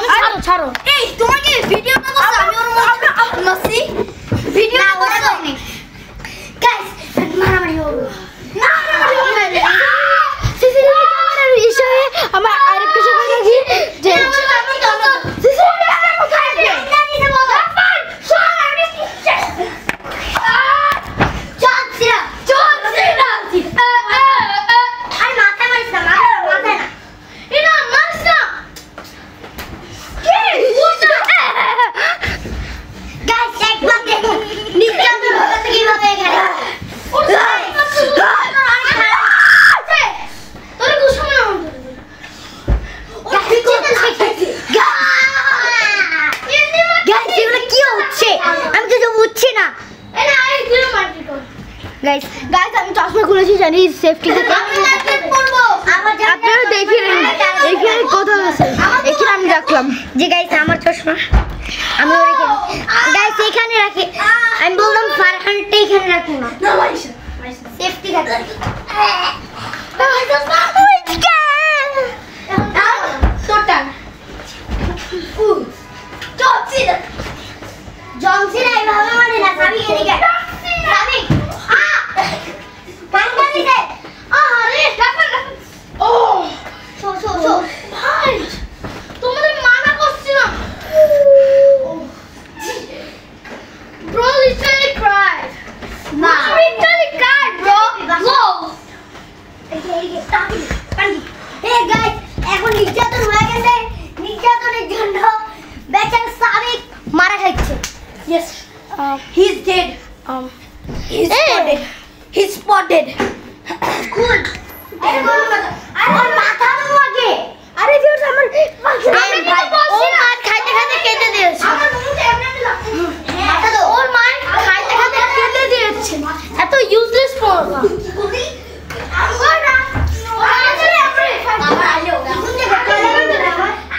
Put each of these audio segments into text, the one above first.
ছাড়ো ছাড়ো এই তোমাকে ভিডিও না করছ আমি ওর মাসি ভিডিও না করছ গাইস মারামারি হলো না সিসি ক্যামেরার বিষয়ে আমার আরেকটা সময় লাগি যে गाइस আমি চশমা খুলেছি জানি সেফটি থেকে আপনারা দেখেন এখানে কথা আছে এখানে আমি রাখলাম যে গাইস আমার চশমা আমি রেখে গাইস এখানে রাখি আমি বললাম ফারহানটা এখানে রাখো না সেফটি থাকে জনসিনা এইভাবে মানে না সাবি এদিকে সাবি পাঙ্গালি দে আরে রাখা ও সো ভাই তোমাদের মানা করছি না bro literally cried না literally cried bro go এই সাবি পাঙ্গি হে গাইস এখন নির্যাতন হয়ে গেছে নির্যাতনের জন্য বেচারা সাবি মারা খাচ্ছে yes he's dead he's spotted cool আরে মাথা দাও আগে আরে ভিউয়ার্স আমার আমি তো বলছি না আর খাইতে খাইতে কেটে দিয়েছে আমার মুখে এমনি লাগছে মাথা দাও ওর মা খাইতে খাইতে কেটে দিয়েছে এত ইউজলেস ফোন আমার না আরে আমার আইলো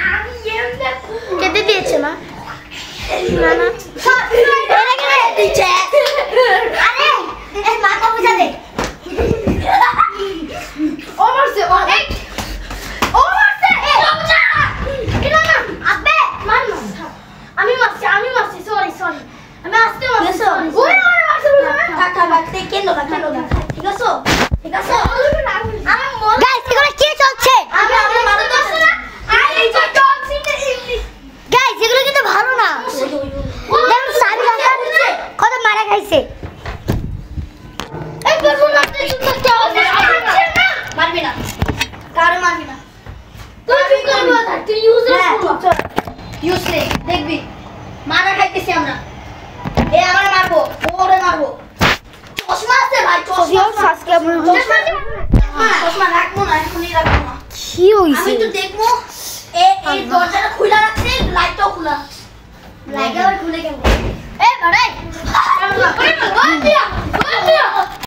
আমি এমনি কেটে দিয়েছে মা না না এরা কেটে দিয়েছে আরে এই মাথা বুঝা দে ও মারছে ও এই ও মারছে এই বুঝা এটা না আবে মান আমি মারছি সরি আমি আসতে মারছি ওই মারছে টাকা বাকতে কেন ঠিক আছে আমি গাইস এগুলো কি চলছে আমি আমার মাথা ধরছে না আর এই যে টক্সিক গাইস এগুলো কিন্তু ভালো না দেখুন সারি আছে কত মারা খাইছে এই বলবো না তুই করতে হবে মারবি না কারে মারবি না তুই কি করবি তুই ইউজলেস দেখবি মারা খাইতেছি আমরা এ আমারে মারবো ওরে মারবো চশমা আছে ভাই চশমা সাবস্ক্রাইব চশমা রাখবো না এখনই রাখবো না কি হইছে আমি তো দেখবো এই দরজাটা খোলা রাখছে লাইটটাও খোলা লাইট আবার খুলে কেন এ ভাই